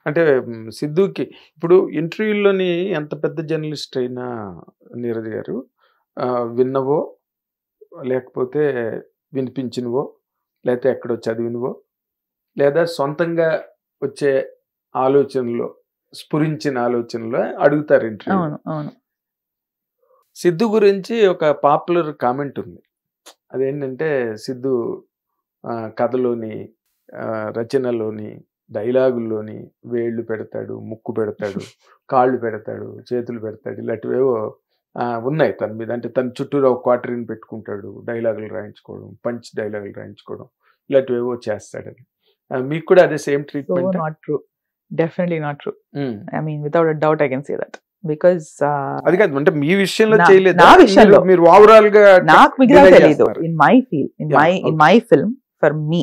అంటే సిద్ధుకి ఇప్పుడు ఇంటర్వ్యూలోని ఎంత పెద్ద జర్నలిస్ట్ అయినా నీరజ్ గారు విన్నవో లేకపోతే వినిపించినవో లేకపోతే ఎక్కడో చదివినవో లేదా సొంతంగా వచ్చే ఆలోచనలో స్ఫురించిన ఆలోచనలో అడుగుతారు ఇంటర్వ్యూ. సిద్ధు గురించి ఒక పాపులర్ కామెంట్ ఉంది. అదేంటంటే సిద్ధు కథలోని రచనలోని డైలాగుల్లోని వేళ్ళు పెడతాడు, ముక్కు పెడతాడు, కాళ్ళు పెడతాడు, చేతులు పెడతాడు, ఇలాంటివేవో ఉన్నాయి తన మీద. అంటే తన చుట్టూరు ఒక క్వార్టరీని పెట్టుకుంటాడు, డైలాగులు రాయించుకోవడం, పంచ్ డైలాగులు రాయించుకోవడం, ఇలాంటివేవో చేస్తాడని. మీకు కూడా అదే same treatment? Not true, definitely not true. I mean without a doubt I can say that. Because అది కాదు, అంటే మీ విషయంలో చేయలేదు, నా విషయంలో మీరు ఓవరాల్ గా నాకు మిగతా తెలియదు. In my feel, in my film, for me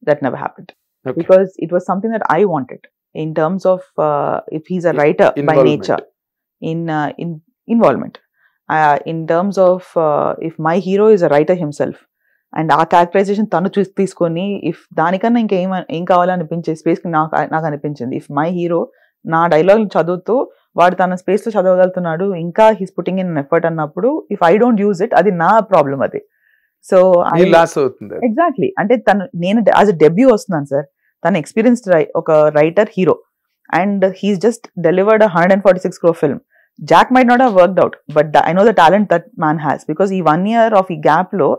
that never happened. Okay. Because it was something that I wanted in terms of if he's a writer by nature, in involvement, in terms of if my hero is a writer himself and ఆ characterization తను తీసుకొని if దానికన్నా ఇంకేం కావాలనిపించే space నాకు అనిపించింది. If my hero నా dialogue చదువుతూ వాడు తన స్పేస్ లో చదవగలుగుతున్నాడు, ఇంకా హీస్ పుట్టింగ్ ఇన్ ఎఫర్ట్ అన్నప్పుడు if I don't use it, అది నా ప్రాబ్లం. అది సో ఎగ్జాక్ట్లీ. అంటే నేను యాజ్ అ డెబ్యూ వస్తున్నాను సార్, తను ఎక్స్పీరియన్స్డ్ ఒక writer hero and he's just delivered 146 crore film. Jack might not have worked out, but I know the talent that man has, because ఈ 1 year of ఈ gap లో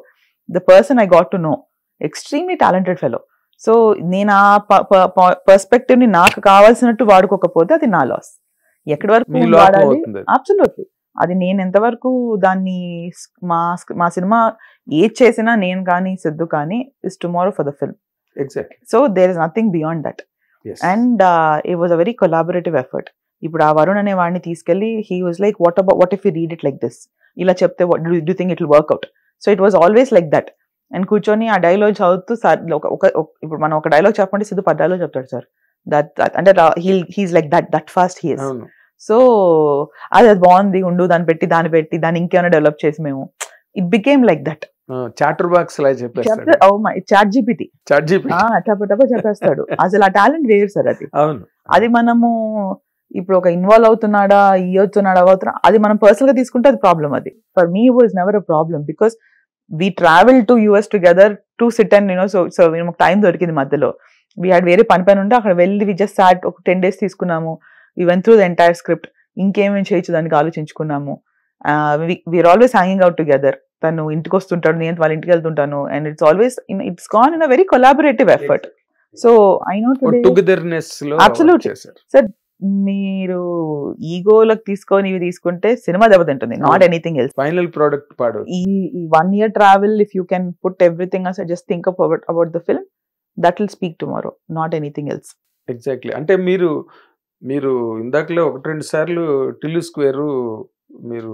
the person I got to know extremely talented fellow. So నేను ఆ perspective ని నాకు కావాల్సినట్టు వాడుకోకపోతే అది నా loss. ఎక్కడి వరకు వాడాలి? అబ్సల్యూట్లీ. అది నేను ఎంతవరకు దాన్ని మా సినిమా ఏది చేసినా నేను కానీ సిద్ధు కానీ is tomorrow for the film. Exactly. So there is nothing beyond that. And it was a very collaborative effort. ఇప్పుడు ఆ వరుణ్ అనే వాడిని తీసుకెళ్లి he was like what if you read it like this, ఇలా చెప్తే do think it will work out. So it was always like that. అండ్ కూర్చొని ఆ డైలాగ్ చదువుతూ సార్ ఇప్పుడు మనం ఒక డైలాగ్ చెప్పండి, సిద్ధు 10 డైలాగ్ చెప్తాడు సార్. దట్ అంటే he's like that fast he is. So అది బాగుంది, ఉండు దాన్ని పెట్టి దాన్ని ఇంకేమైనా డెవలప్ చేసి మేము it became like that. Chatterbox chat GPT చెప్పేస్తాడు. అసలు ఆ టాలెంట్ వేరు సార్. అది మనము ఇప్పుడు ఒక ఇన్వాల్వ్ అవుతున్నాడా, అది మనం పర్సనల్ గా తీసుకుంటే అది ప్రాబ్లం. అది for me was never a problem, because we travel to US together to SIT and so మాకు టైం దొరికింది మధ్యలో. వీ హ్యాడ్ వేరే పని ఉంటే అక్కడ వెళ్ళి వి జస్ట్ సాట్ ఒక 10 days తీసుకున్నాము. We went through the entire script. ఇంకేమేమి చేయొచ్చు దానికి ఆలోచించుకున్నాము. We are always hanging out together. తను ఇంటికి వస్తుంటాడు, నేను వాళ్ళ ఇంటికి వెళ్తుంటాను. And it's gone in a very collaborative effort. So I know absolutely sir. మీరు ఈగోలకు తీసుకొని ఇవి తీసుకుంటే సినిమా దెబ్బతింటుంది, not anything else. Final product పాడు. ఈ 1 year travel, if you can put everything aside, just think about the film, that will speak tomorrow, not anything else. Exactly. అంటే మీరు ఇందాకలో 1-2 సార్లు టిల్లు స్క్వేర్ మీరు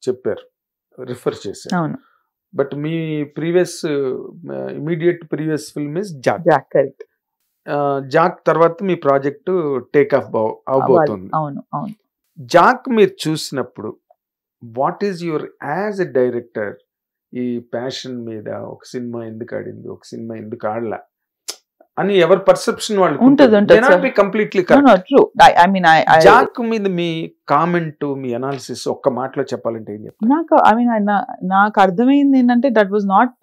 చెప్పారు, రిఫర్ చేశారు. అవును. But me immediate previous film is Jack. Correct. Jack తర్వాత మీ project take off అవబోతుంది. అవును అవును. జాక్ మీరు చూసినప్పుడు what is your as a director ఈ ప్యాషన్ మీద, ఒక సినిమా ఎందుకు ఆడింది, ఒక సినిమా ఎందుకు ఆడలా అని ఎవరి పర్సెప్షన్ వాళ్ళు ఉంటుంది. కంప్లీట్లీ జాక్ మీద మీ కామెంట్, మీ అనాలిసిస్ ఒక్క మాటలో చెప్పాలంటే ఏం చెప్తారు? నాకు అర్థమైంది ఏంటంటే that was not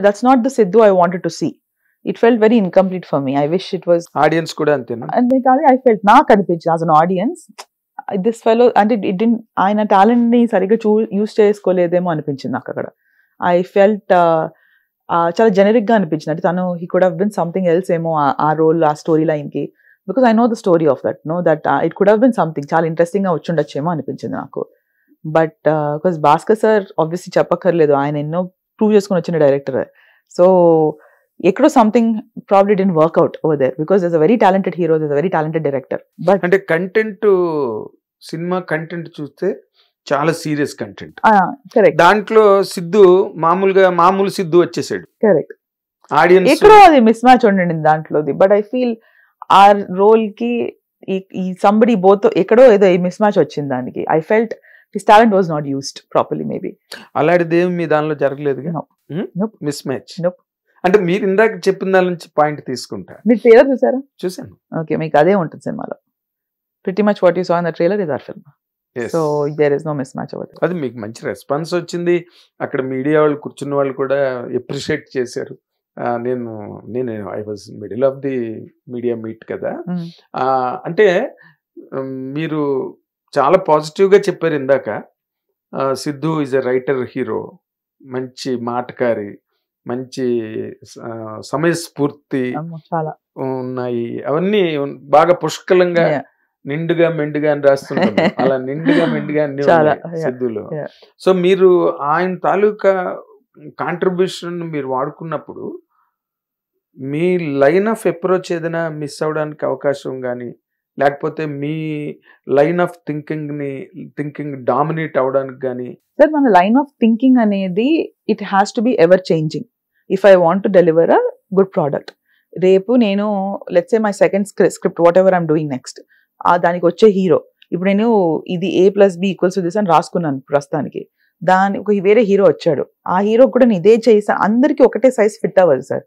that's not the Siddhu I wanted to see. It felt very incomplete for me. I wish it was. Audience కూడా అంతేనా? అంతే కాదు, ఐ ఫెల్ట్, నాకు అనిపించింది as an audience this fellow అంటే ఆయన టాలెంట్ ని సరిగ్గా యూజ్ చేసుకోలేదేమో అనిపించింది నాకు అక్కడ. ఐ ఫెల్ట్ చాలా జెనరిక్ గా అనిపించింది. అంటే తను he could have been something else ఏమో ఆ రోల్, ఆ స్టోరీ లైన్ కి. Because I know the story of that, know that it could have been something చాలా ఇంట్రెస్టింగ్ గా వచ్చిండొచ్చేమో అనిపించింది నాకు. But because Bhaskar sir obviously చెప్పక్కర్లేదు, ఆయన ఎన్నో ప్రూవ్ చేసుకుని వచ్చిన డైరెక్టర్. సో ఎక్కడో something probably didn't work out over there, because there is a very talented hero, there is a very talented director. But అంటే కంటెంట్, సినిమా కంటెంట్ చూస్తే చాలా serious content. Correct. దాంట్లో సిద్ధు మామూలు సిద్ధు వచ్చేసాడు. కరెక్ట్. ఆడియన్స్ ఎక్కడో అది miss match ఉండండి దాంట్లోది. But I feel ఆ రోల్ కి ఈ సంబడి బోత్ ఎక్కడో ఏదో మిస్ మ్యాచ్ వచ్చింది దానికి. I felt his talent was not used properly maybe. అలాంటిది ఏమి మీ దానిలో జరగలేదు? Miss match. అంటే మీరు ఇందాక చెప్పిన దాని నుంచి పాయింట్ తీసుకుంటా. మీరు ట్రైలర్ చూసారా? చూసాను. ఓకే, మీకు అదే ఉంటుంది సినిమాలో. Pretty much what you saw in the trailer is our film. So there is no mismatch over. అది మీకు మంచి రెస్పాన్స్ వచ్చింది. అక్కడ మీడియా వాళ్ళు కూర్చున్న వాళ్ళు కూడా ఎప్రిషియేట్ చేశారు. నేను I was middle of the media meet కదా. అంటే మీరు చాలా పాజిటివ్గా చెప్పారు ఇందాక. Siddhu is a writer hero, మంచి మాటకారి, మంచి సమయస్ఫూర్తి చాలా ఉన్నాయి. అవన్నీ బాగా పుష్కలంగా నిండుగా మెండుగా అని రాస్తుంటాను. అలా నిండుగా మెండుగా అన్ని సిద్ధులో. సో మీరు ఆయన తాలూకా కాంట్రిబ్యూషన్ మీరు వాడుకున్నప్పుడు మీ లైన్ ఆఫ్ అప్రోచ్ ఏదైనా మిస్ అవడానికి అవకాశం కానీ, లేకపోతే మీ లైన్ ఆఫ్ థింకింగ్ డామినేట్ అవడానికి కానీ? సార్, మన లైన్ ఆఫ్ థింకింగ్ అనేది it has to be ever changing if I want to deliver a good product. రేపు నేను let's say my second script what ever I'm doing next, దానికి వచ్చే hero ఇప్పుడు నేను ఇది A+B=this అని రాసుకున్నాను ప్రస్తుతానికి. ఒక వేరే హీరో వచ్చాడు, ఆ హీరో కూడా నేను ఇదే చేసా, అందరికీ ఒకటే సైజ్ ఫిట్ అవ్వదు sir.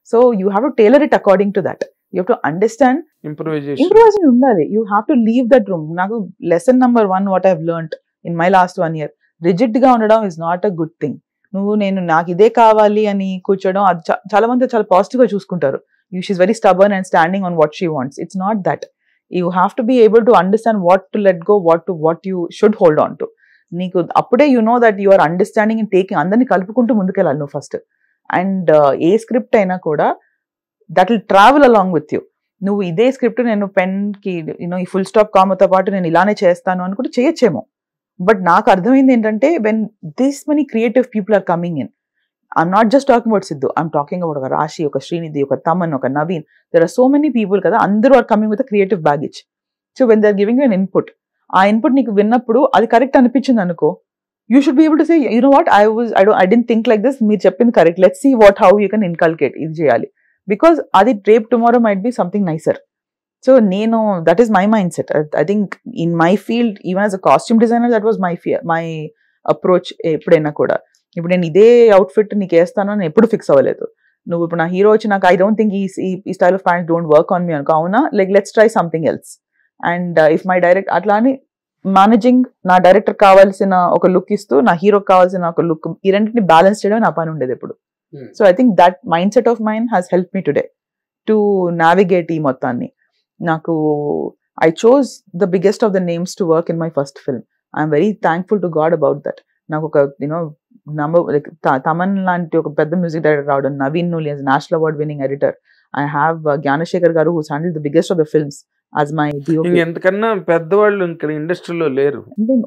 So you have to tailor it according to that. You have to understand, improvisation ఉండాలి. You have to leave that room. నాకు lesson number 1 what I have learned in my last 1 year, rigid గా ఉండడం is not a good thing. నాకు ఇదే కావాలి అని కూర్చోడం, అది చాలా మంది చాలా పాజిటివ్ గా చూసుకుంటారు. She's very stubborn and standing on what she wants. It's not that. You have to be able to understand what to let go, what you should hold on to. నీకు అప్పుడే you know that you are understanding and taking, అందరినీ కలుపుకుంటూ ముందుకెళ్ళాలి నువ్వు first. And a script అయినా కూడా that will travel along with you. నువ్వు ఇదే స్క్రిప్ట్ నేను పెన్కి ఈ ఫుల్ స్టాప్ కామతో పాటు నేను ఇలానే చేస్తాను అని కూడా చేయొచ్చేమో. బట్ నాకు అర్థమైంది ఏంటంటే when this many creative people are coming in, I'm not just talking about Sidhu, I'm talking about oka Rashi, oka Srinidhi, oka Taman, oka Naveen. There are so many people kada, andaru are coming with a creative baggage. So when they are giving you an input, aa input neeku vinnappudu adi correct anipinchindi anuko, you should be able to say, you know what, I didn't think like this, meer cheppindi correct, let's see how you can inculcate idi cheyali, because adi రేపు tomorrow might be something nicer. So that is my mindset. I think in my field, even as a costume designer, that was my approach eppudaina kuda. ఇప్పుడు నేను ఇదే outfit నీకు వేస్తాను అని ఎప్పుడు fix అవ్వలేదు. నువ్వు ఇప్పుడు నా హీరో వచ్చి నాకు ఐ డోంట్ థింక్ ఈ style of pants don't work on me అనుకో, అవునా, like let's try something else. And if my direct అట్లా అని మేనేజింగ్, నా డైరెక్టర్ కావాల్సిన ఒక లుక్ ఇస్తూ నా హీరోకి కావాల్సిన ఒక లుక్, ఈ రెండింటిని బ్యాలెన్స్ చేయడం నా పని ఉండేది ఎప్పుడు. So I think that mind set of mind has help me today to navigate ఈ మొత్తాన్ని. నాకు I chose the biggest of the names to work in my first film. I'm very thankful to God about that. నాకు ఒక తమన్ లాంటి ఒక పెద్ద music director రావడం, Naveen Nooli as national award winning editor, I have Gnanasekhar గారు who's handled the biggest of the films as my DOP. ఎంతకన్నా పెద్దవాళ్ళు ఇక్కడ ఇండస్ట్రీలో లేరు.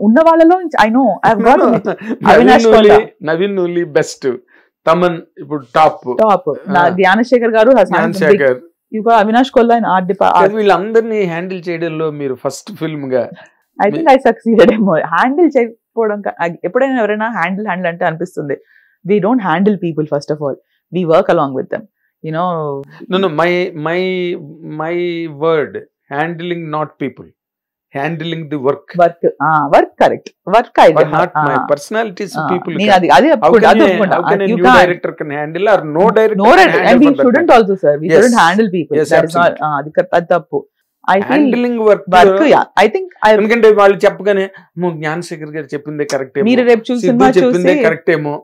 ఉన్న వాళ్ళలో I know I have got Avinash Kolla, Naveen Nooli best, Thaman ఇప్పుడు టాప్, నా జ్ఞానశేఖర్ గారు Avinash Kolla in art department. వీళ్ళందరినీ హ్యాండిల్ చేయడంలో మీరు ఫస్ట్ ఫిల్మ్ గా ఐ థింక్ ఐ సక్సీడెడ్ ఏమో. హ్యాండిల్ చేయకపోవడం, ఎప్పుడైనా ఎవరైనా హ్యాండిల్ అంటే అనిపిస్తుంది we don't handle people, first of all, we work along with them, you know. No, my word, handling not people, handling the work correct, work I but not my personality is people. adi you director can handle or no director can handle, and we shouldn't also, sir, we shouldn't handle people. Yes, that is not adi tappu. Handling work I think ఎందుకంటే వాళ్ళు చెప్పగానే జ్ఞానశేఖర్ గారు చెప్పిందే correct ఏమో, మీరు రేపు చూసి చెప్పిందే కరెక్ట్ ఏమో,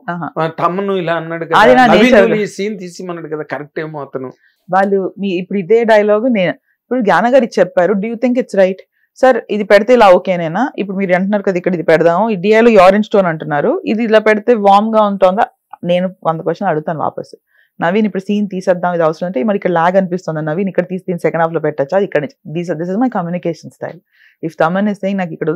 తమ్మును ఇలా అన్నాడు కదా, సీన్ తీసిమన్నాడు కదా కరెక్ట్ ఏమో అతను. వాళ్ళు ఇప్పుడు ఇదే డైలాగ్ నేను ఇప్పుడు జ్ఞాన గారికి చెప్పారు, do you think it's right sir, ఇది పెడితే ఇలా ఓకేనేనా, ఇప్పుడు మీరు అంటున్నారు కదా ఇక్కడ ఇది పెడదాము, ఈ డియాలో ఆరెంజ్ టోన్ అంటున్నారు, ఇది ఇలా పెడితే వామ్ గా ఉంటుందా, నేను 100 క్వశ్చన్ అడుగుతాను వాపస్. నవీన్ ఇప్పుడు సీన్ తీసేద్దాం, ఇది అవసరం అంటే మరి ఇక్కడ లాగ్ అనిపిస్తుంది, నవీన్ ఇక్కడ తీసి సెకండ్ హాఫ్ లో పెట్టచ్చా, ఇక్కడ this is my communication style. If Thaman is saying నాకు ఇక్కడ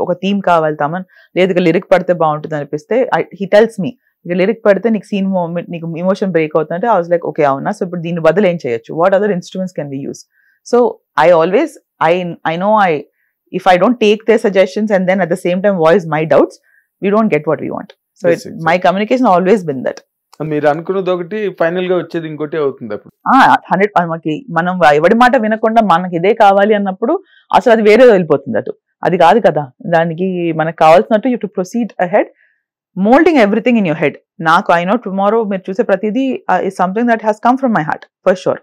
ఒక థీమ్ కావాలి తమన్, లేదు ఇక లిరిక్ పడితే బాగుంటుంది అనిపిస్తే హీ టెల్స్ మీ ఇక లిరిక్ పడితే నీకు సీన్ మూమెంట్ నీకు ఇమోషన్ బ్రేక్ అవుతుందంటే ఐ వాజ్ లైక్ ఓకే అవునా, సో ఇప్పుడు దీని బదులు ఏం చేయొచ్చు, what other instruments can we use. So I always I know if I don't take their suggestions and then at the same time voice my doubts, we don't get what we want. So yes, my communication always been that. మీరు అనుకున్నది ఒకటి final గా వచ్చేది ఇంకోటి అవుతుంది. అప్పుడు 100 మనం ఎవడి మాట వినకుండా మనకి ఇదే కావాలి అన్నప్పుడు అసలు అది వేరే వెళ్ళిపోతుంది. అది కాదు కదా, దానికి మనకు కావాల్సినట్టు you to proceed ahead. molding everything in your head. Naku, I know tomorrow meer chuse pratidi is something that has come from my heart, for sure.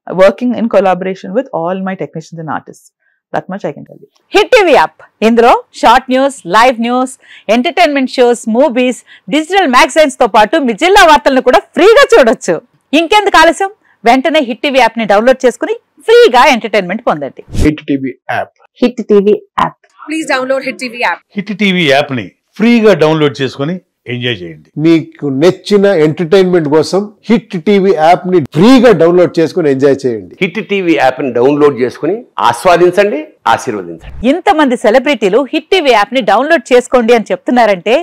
Working in collaboration with all my technicians and artists. That much I can tell you. Hit TV app ఇందులో short news, live news, entertainment shows, movies, digital magazines తో పాటు మీ జిల్లా వార్తలను కూడా ఫ్రీగా చూడొచ్చు. ఇంకెందుకు ఆలస్యం, వెంటనే హిట్ టీవీ యాప్ ని డౌన్లోడ్ చేసుకుని ఫ్రీగా ఎంటర్టైన్మెంట్ పొందండి. Hit TV app. Hit TV app. Please download hit TV app. Hit TV app ని ఫ్రీగా డౌన్లోడ్ చేసుకుని ఎంజాయ్ చేయండి. మీకు నచ్చిన ఎంటర్టైన్మెంట్ కోసం హిట్ టీవీ యాప్ ని ఫ్రీగా డౌన్లోడ్ చేసుకుని ఎంజాయ్ చేయండి. హిట్ టీవీ యాప్ ని డౌన్లోడ్ చేసుకుని ఆస్వాదించండి, ఆశీర్వదించండి. ఇంతమంది సెలబ్రిటీలు హిట్ టీవీ యాప్ ని డౌన్లోడ్ చేసుకోండి అని చెప్తున్నారంటే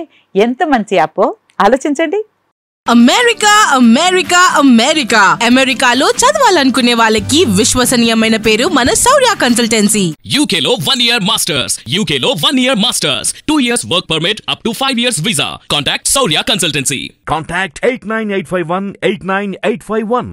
ఎంత మంచి యాప్ ఆలోచించండి. అమెరికా అమెరికా అమెరికా అమెరికాలో చదవాలనుకునే వాళ్ళకి విశ్వసనీయమైన పేరు మన శౌర్య కన్సల్టెన్సీ. UK లో 1 year masters, UK లో 1 year masters, 2 years work permit up to 5 years visa. Contact Saurya Consultancy. Contact 89851 89851.